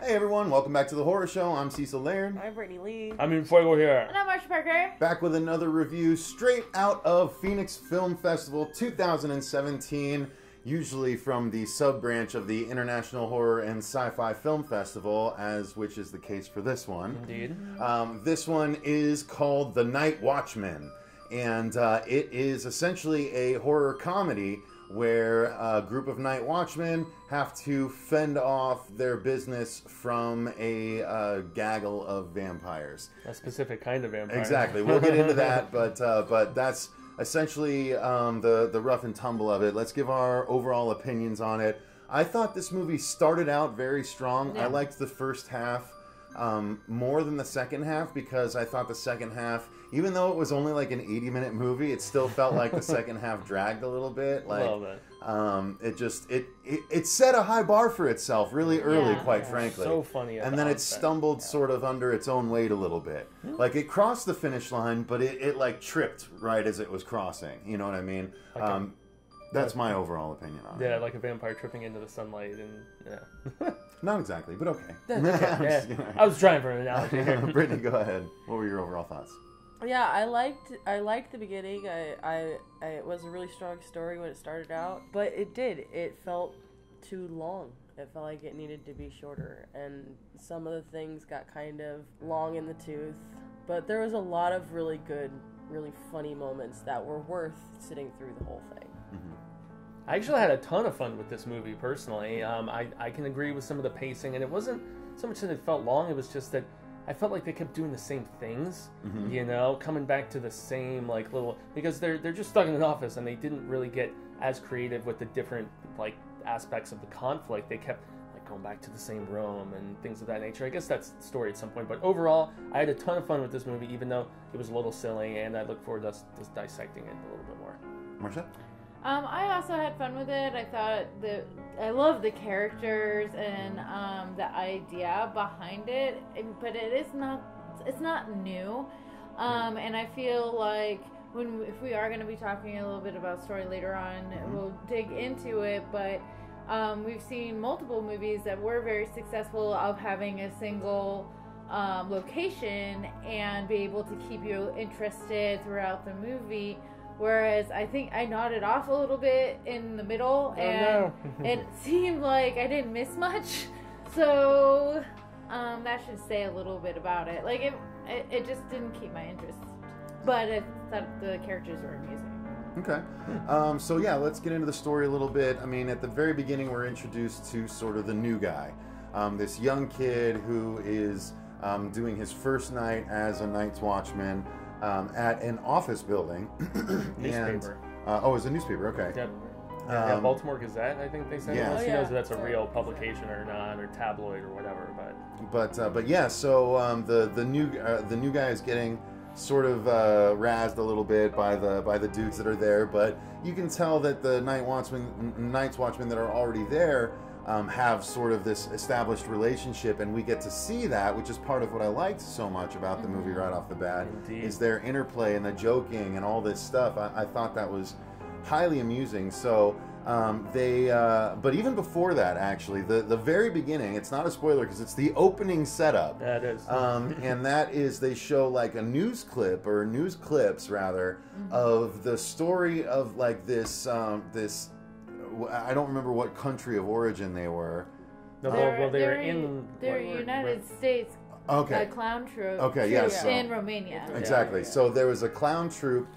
Hey everyone, welcome back to the Horror Show. I'm Cecil, Laird. I'm Brittany Lee. I'm in Fuego here. And I'm Marcia Parker. Back with another review straight out of Phoenix Film Festival 2017, usually from the sub-branch of the International Horror and Sci-Fi Film Festival, which is the case for this one. Indeed. This one is called The Night Watchmen, and it is essentially a horror comedy where a group of night watchmen have to fend off their business from a gaggle of vampires. A specific kind of vampire. Exactly. We'll get into that, but that's essentially the rough and tumble of it. Let's give our overall opinions on it. I thought this movie started out very strong. Yeah. I liked the first half more than the second half because I thought the second half, even though it was only like an 80-minute movie, it still felt like the second half dragged a little bit. Like, it set a high bar for itself really early, quite frankly. So funny. And then it stumbled sort of under its own weight a little bit. Like it crossed the finish line, but it like tripped right as it was crossing. You know what I mean? That's my overall opinion on it. Yeah, like a vampire tripping into the sunlight, and yeah. Not exactly, but okay. I was trying for an analogy here. Brittany, go ahead. What were your overall thoughts? Yeah, I liked the beginning. It was a really strong story when it started out, but it felt too long. It felt like it needed to be shorter, and some of the things got kind of long in the tooth. But there was a lot of really good, really funny moments that were worth sitting through the whole thing. Mm-hmm. I actually had a ton of fun with this movie, personally. I can agree with some of the pacing, and it wasn't so much that it felt long, it was just that I felt like they kept doing the same things, you know, coming back to the same, like, little... Because they're just stuck in an office, and they didn't really get as creative with the different, like, aspects of the conflict. They kept, like, going back to the same room and things of that nature. I guess that's the story at some point. But overall, I had a ton of fun with this movie, even though it was a little silly, and I look forward to us just dissecting it a little bit more. Marcia? I also had fun with it. I thought I love the characters and the idea behind it, but it's not new. And I feel like if we are going to be talking a little bit about story later on, we'll dig into it. But we've seen multiple movies that were very successful of having a single location and be able to keep you interested throughout the movie. Whereas I think I nodded off a little bit in the middle, and it seemed like I didn't miss much. So that should say a little bit about it. Like it just didn't keep my interest, but I thought the characters were amusing. Okay. So yeah, let's get into the story a little bit. I mean, at the very beginning, we're introduced to sort of the new guy, this young kid who is doing his first night as a Night Watchman. At an office building. Newspaper. It's a newspaper, okay. Yep. Yeah, Baltimore Gazette, I think they said. Yeah. He knows if that's a real publication or not, or tabloid or whatever. But yeah, so the new guy is getting sort of razzed a little bit by the dudes that are there, but you can tell that the Night Watchmen that are already there have sort of this established relationship, and we get to see that, which is part of what I liked so much about the movie right off the bat. Indeed. Is their interplay and the joking and all this stuff. I thought that was highly amusing. So but even before that, actually, the very beginning, it's not a spoiler because it's the opening setup. That is. And that is, they show like a news clip, or news clips rather, of the story of like this I don't remember what country of origin they were. No, they're United States. Okay. A clown troupe. Okay, yes. In Romania. Exactly. Yeah. So there was a clown troupe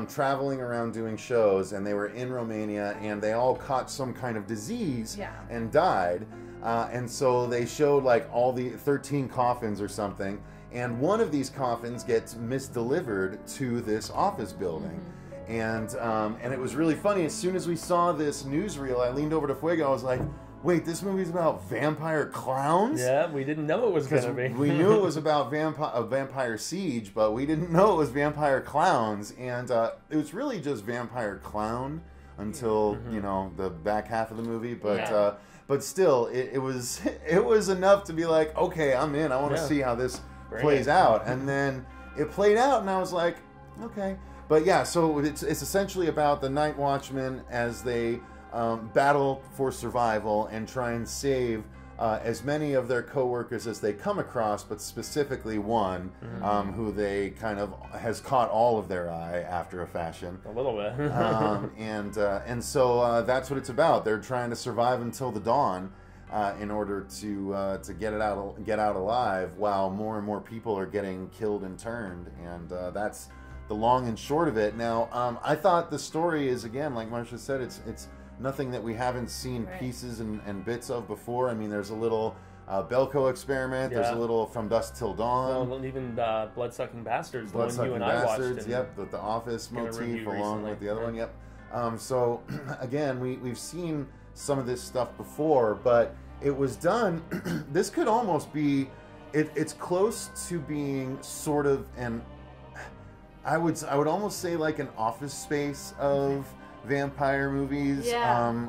traveling around doing shows, and they were in Romania, and they all caught some kind of disease and died. And so they showed like all the 13 coffins or something, and one of these coffins gets misdelivered to this office building. And it was really funny. As soon as we saw this newsreel, I leaned over to Fuego. I was like, wait, this movie's about vampire clowns? Yeah, we didn't know it was going to be. We knew it was about a vampire siege, but we didn't know it was vampire clowns. And it was really just vampire clown until, you know, the back half of the movie. But still, it was enough to be like, okay, I'm in. I want to see how this plays out. And then it played out, and I was like, okay. But yeah, so it's essentially about the Night Watchmen as they battle for survival and try and save as many of their co-workers as they come across, but specifically one who they kind of has caught all of their eye after a fashion. A little bit. And so that's what it's about. They're trying to survive until the dawn in order to get out alive, while more and more people are getting killed and turned. And that's the long and short of it. Now, I thought the story is, again, like Marcia said, it's nothing that we haven't seen pieces and bits of before. I mean, there's a little Belko experiment. There's a little From Dusk Till Dawn. Well, even Blood-Sucking Bastards, the one you and I watched. Yep, the Office motif along with the other one. Yep. So again, we've seen some of this stuff before, but it was done. This could almost be. It's close to being sort of an. I would almost say like an Office Space of vampire movies,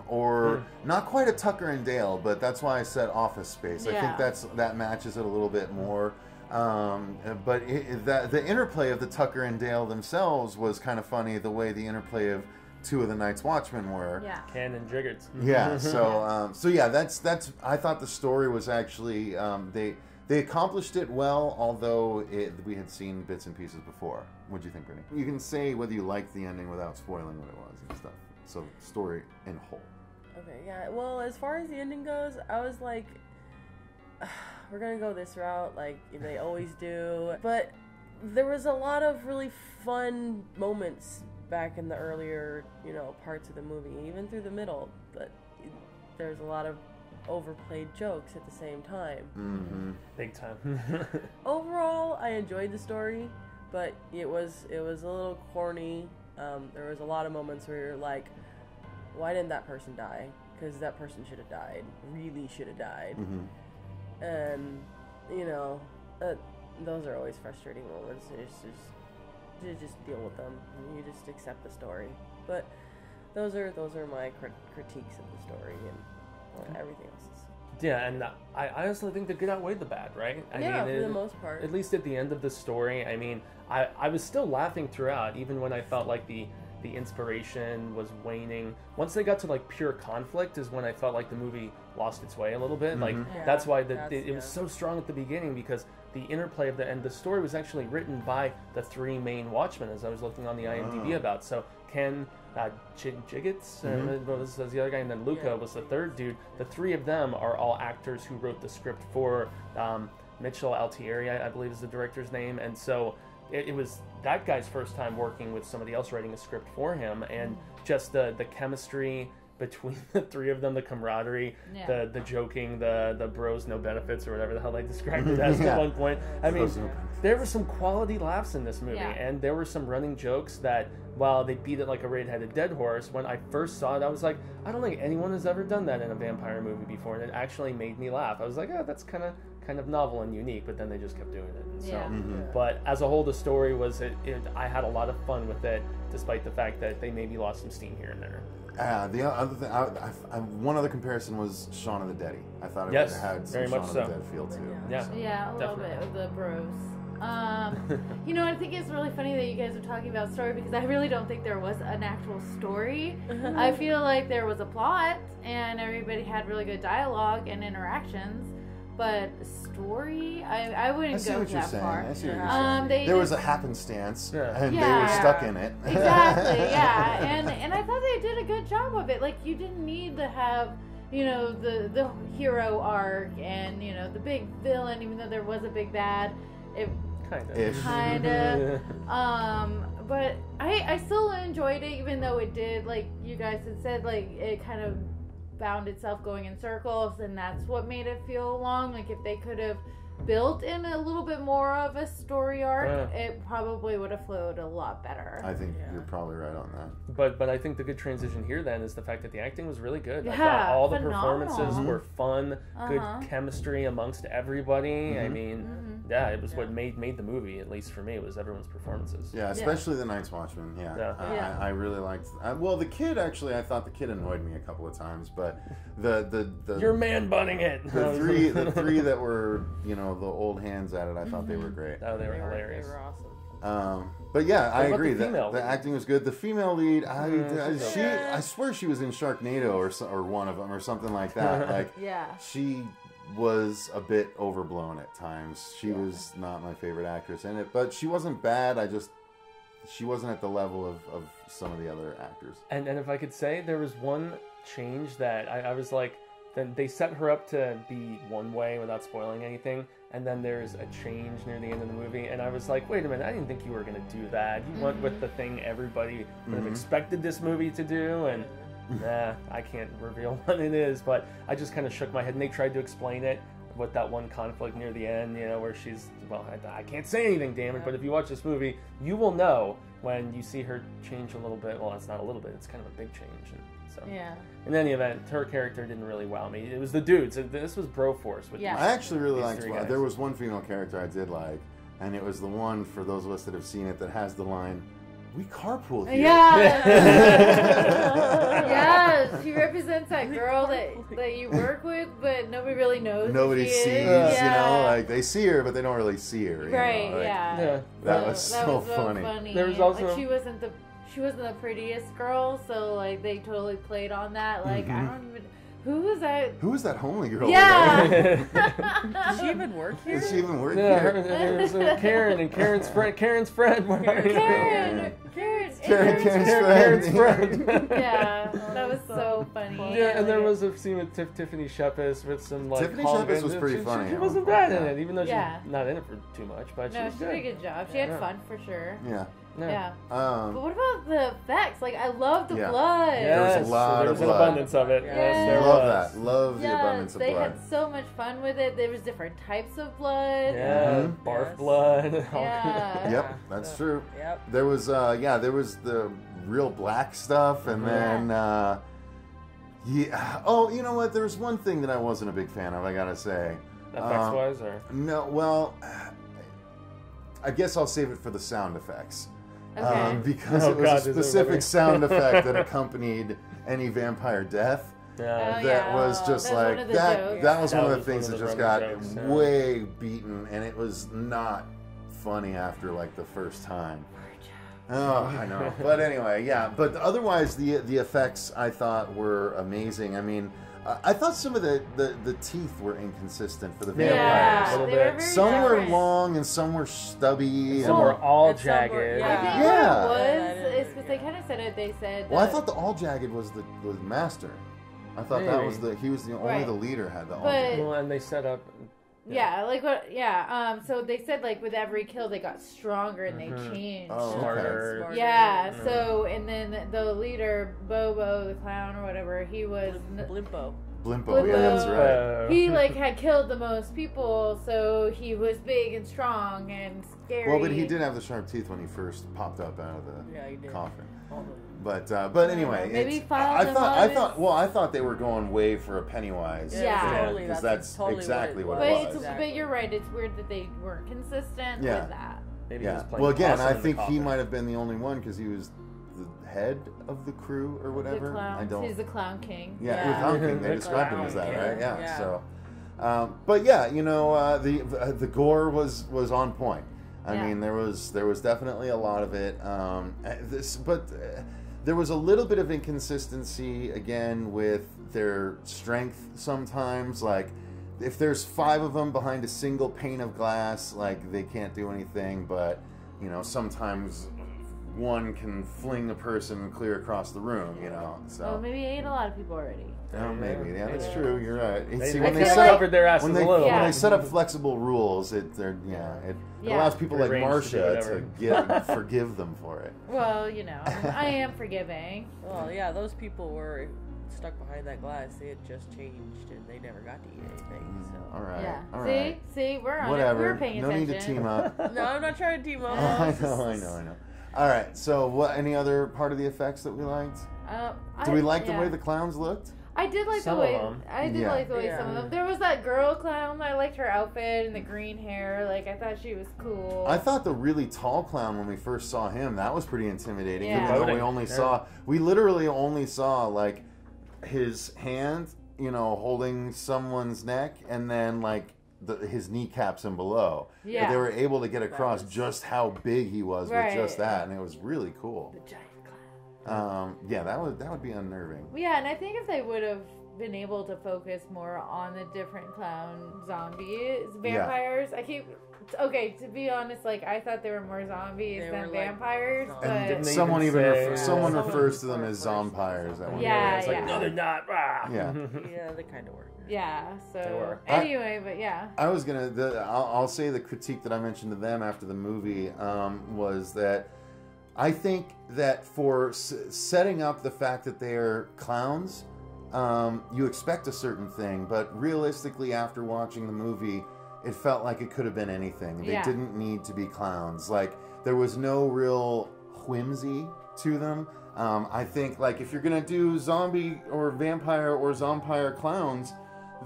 or not quite a Tucker and Dale, but that's why I said Office Space. I think that matches it a little bit more. But the interplay of the Tucker and Dale themselves was kind of funny. The way the interplay of two of the Night Watchmen were. Ken and Jiggards. Yeah. So yeah, that's. I thought the story was actually they accomplished it well, although we had seen bits and pieces before. What'd you think, Brittany? You can say whether you liked the ending without spoiling what it was and stuff. So, story in whole. Okay, yeah. Well, as far as the ending goes, I was like, we're gonna go this route, like they always do. But there was a lot of really fun moments back in the earlier, parts of the movie, even through the middle. But there's a lot of overplayed jokes at the same time. Big time. Overall, I enjoyed the story, but it was a little corny. There was a lot of moments where you're like, why didn't that person die? Because that person should have died. Really should have died. And those are always frustrating moments. You just deal with them. You just accept the story. But those are my critiques of the story and everything else. Yeah, and I honestly think the good outweighed the bad, right? I mean, for the most part. At least at the end of the story, I mean, I was still laughing throughout, even when I felt like the inspiration was waning. Once they got to like pure conflict is when I felt like the movie lost its way a little bit. Like that's why it was so strong at the beginning, because the interplay of the story was actually written by the three main Watchmen, as I was looking on the IMDb about. So Ken Jiggards was the other guy, and then Luca was the third dude. The three of them are all actors who wrote the script for Mitchell Altieri, I believe is the director's name, and so it was that guy's first time working with somebody else writing a script for him, and just the chemistry between the three of them, the camaraderie, the joking, the bros no benefits, or whatever the hell they described it as at one point. I mean, there were some quality laughs in this movie, and there were some running jokes that, while they beat it like a red-headed dead horse, when I first saw it, I was like, I don't think anyone has ever done that in a vampire movie before, and it actually made me laugh. I was like, oh, that's kind of novel and unique, but then they just kept doing it. And so, but as a whole, the story was, I had a lot of fun with it, despite the fact that they maybe lost some steam here and there. The other thing, one other comparison was Shaun of the Dead. I thought it had some Shaun of the Dead feel too. Yeah, a little bit of the bros. I think it's really funny that you guys are talking about story, because I really don't think there was an actual story. I feel like there was a plot and everybody had really good dialogue and interactions, but story, I wouldn't go that far. I see what you're saying. There was a happenstance, and they were stuck in it. Exactly, and I thought they did a good job of it. Like, you didn't need to have, the hero arc and, the big villain, even though there was a big bad. It kind of. But I still enjoyed it, even though it did, like you guys had said, like it kind of found itself going in circles, and that's what made it feel long. Like, if they could have built in a little bit more of a story arc, it probably would have flowed a lot better. I think you're probably right on that. But I think the good transition here then is the fact that the acting was really good. I thought all the performances were fun, good chemistry amongst everybody. I mean, it was what made the movie, at least for me, it was everyone's performances. Yeah, especially the Night Watchmen. I really liked. Well, the kid, actually, I thought the kid annoyed me a couple of times, but the you're man bunning it. The three that were the old hands at it, I thought they were great. Oh, they were hilarious. They were awesome. But yeah, I agree that the acting was good. The female lead, I swear she was in Sharknado or one of them or something like that. Like, was a bit overblown at times. She was not my favorite actress in it, but she wasn't bad. She wasn't at the level of some of the other actors. And if I could say, there was one change that I was like, then they set her up to be one way without spoiling anything, and then there's a change near the end of the movie, and I was like, wait a minute, I didn't think you were going to do that. You went with the thing everybody would have expected this movie to do, and nah, I can't reveal what it is, but I just kind of shook my head, and they tried to explain it with that one conflict near the end, you know, where she's, well, I can't say anything, damn it, but if you watch this movie, you will know when you see her change a little bit. Well, it's not a little bit, it's kind of a big change. And so, in any event, her character didn't really wow me. It was the dudes. This was Broforce. With I actually really liked, there was one female character I did like, and it was the one, for those of us that have seen it, that has the line, "We carpool here." Yeah. Yeah, she represents that girl that you work with, but nobody really knows. Nobody who she sees, is. you know, like they see her, but they don't really see her. Right? You know? Like, that was so funny. There was also like, she wasn't the prettiest girl, so like they totally played on that. Like I don't even. Who was that? Who was that homely girl? Yeah. Does she even work here? Does she even work yeah, here? There's Karen and Karen's friend. Karen's friend. Karen's friend. Yeah, that was so funny. Yeah, and there was a scene with Tiffany Shepis with some like. Tiffany Shepis was pretty funny. She wasn't bad in it, even though she's not in it for too much. But no, she did a good job. She had fun for sure. Yeah. Yeah. But what about the effects? Like, I love the blood. There was a lot of blood. There was an abundance of it. Yes, there love was. that. Love the abundance of blood. They had so much fun with it. There was different types of blood. Yeah, barf blood. Yeah. Yep, that's true. Yep. There was, there was the real black stuff, and then, oh, you know what? There was one thing that I wasn't a big fan of, I gotta say. Effects-wise, or? No, well, I guess I'll save it for the sound effects. Okay. Because it was a specific sound effect that accompanied any vampire death. That was just like that. That was one of the things that just got way beaten, and it was not funny after like the first time. Oh, I know. But anyway, yeah. But otherwise, the effects I thought were amazing. I mean, I thought some of the teeth were inconsistent for the vampires. Yeah, they were very some were different. long and some were stubby. Some were all jagged. I think what it was is because they kind of said it. They said. Well, I thought the all jagged was the master. I thought that was he was the only the leader had the all jagged. Well, and they set up. Yeah, like what? Yeah, so they said like with every kill they got stronger and they changed. Oh, Smarter. okay. Yeah. So and then the leader Bobo the clown or whatever he was. Blimpo. Blimpo, yeah, that's right. He like had killed the most people, so he was big and strong and scary. Well, but he did have the sharp teeth when he first popped up out of the coffin. But anyway, maybe I thought they were going way for a Pennywise. Yeah, totally. Because that's totally exactly what it was. But you're right. It's weird that they weren't consistent with that. Maybe well, again, I think he might have been the only one because he was the head of the crew or whatever. The clown. He's the clown king. Yeah, the clown king. They described him as that, right? Yeah. So, but yeah, you know, the gore was on point. I mean, there was definitely a lot of it. There was a little bit of inconsistency again with their strength sometimes. Like, if there's 5 of them behind a single pane of glass, like they can't do anything. But you know, sometimes one can fling a person clear across the room. You know, so well, maybe he ate a lot of people already. Oh, maybe. Yeah, that's true. You're right. See, when they covered their asses a little. When they set up flexible rules, it allows people like Marcia to forgive them for it. Well, you know, I am forgiving. Well, yeah, those people were stuck behind that glass. They had just changed, and they never got to eat anything. So. All right. Yeah. All right. See, we're on Whatever. it. We're paying attention. No need to team up. No, I'm not trying to team up. I know. All right. So, what? Any other part of the effects that we liked? Do we like the way the clowns looked? I did like some the way. of them. I did like the way some of them. There was that girl clown. I liked her outfit and the green hair. Like I thought she was cool. I thought the really tall clown when we first saw him, that was pretty intimidating. Yeah. Even though we literally only saw like his hand, you know, holding someone's neck, and then like his kneecaps and below. Yeah. But they were able to get across just how big he was with just that, and it was really cool. The giant clown. Yeah, that would be unnerving. Yeah, and I think if they would have been able to focus more on the different clown zombies, vampires. Okay, to be honest, like I thought there were more zombies than vampires, and but someone someone refers to them as zompires. It's like, no, they're not. Yeah, yeah, they kind of were. Yeah. So anyway, but yeah, I was I'll say the critique that I mentioned to them after the movie was that I think that for setting up the fact that they are clowns, you expect a certain thing, but realistically, after watching the movie, it felt like it could have been anything. They didn't need to be clowns. Like, there was no real whimsy to them. I think, like, if you're going to do zombie or vampire or zompire clowns,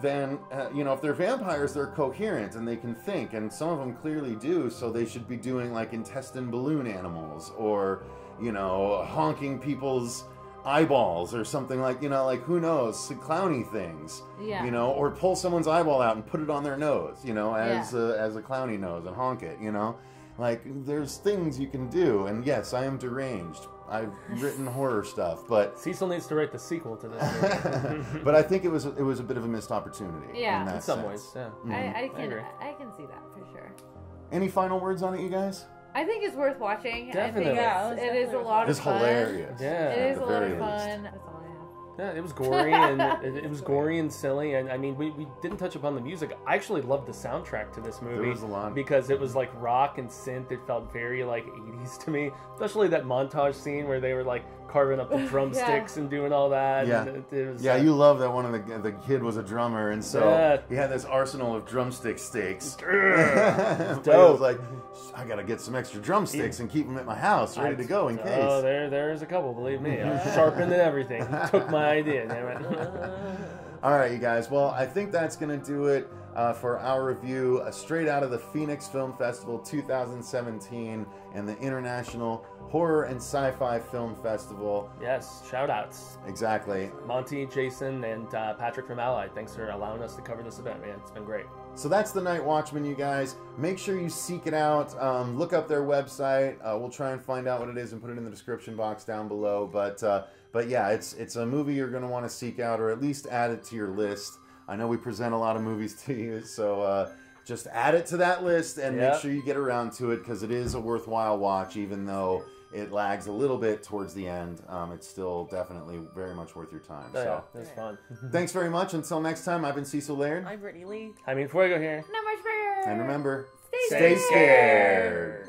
then, if they're vampires, they're coherent and they can think, and some of them clearly do, so they should be doing, like, intestine balloon animals or, honking people's eyeballs or something like, like, who knows, clowny things, or pull someone's eyeball out and put it on their nose, as a clowny nose and honk it, like, there's things you can do. And yes, I am deranged. I've written horror stuff, but Cecil needs to write the sequel to this. But I think it was a bit of a missed opportunity. Yeah, in some ways. Yeah, I can see that for sure. Any final words on it, you guys? I think it's worth watching. Definitely. I think it is a lot of fun. It's hilarious. Yeah. It is a lot of fun. That's all I have. Yeah, it was gory and it was gory and silly, and I mean, we didn't touch upon the music. I actually loved the soundtrack to this movie. There was a lot. Because it was like rock and synth. It felt very like 80s to me, especially that montage scene where they were like carving up the drumsticks and doing all that. Yeah, and it was, you love that one of the kid was a drummer, and so he had this arsenal of drumstick steaks. But he was like, I gotta get some extra drumsticks and keep them at my house, ready to go in case. Oh, there's a couple, believe me. I sharpened and everything. Took my idea. All right, you guys. Well, I think that's gonna do it for our review, straight out of the Phoenix Film Festival 2017 and the International Horror and Sci-Fi Film Festival. Yes, shout outs. Exactly. Monty, Jason, and Patrick from Allied. Thanks for allowing us to cover this event, man. It's been great. So that's the Night Watchmen, you guys. Make sure you seek it out. Look up their website. We'll try and find out what it is and put it in the description box down below. But yeah, it's a movie you're going to want to seek out, or at least add it to your list. I know we present a lot of movies to you, so just add it to that list and make sure you get around to it, because it is a worthwhile watch, even though it lags a little bit towards the end. It's still definitely very much worth your time. So it was fun. Thanks very much. Until next time, I've been Cecil Laird. I'm Brittany Lee. I mean, Fuego here. Not much better. And remember, stay scared.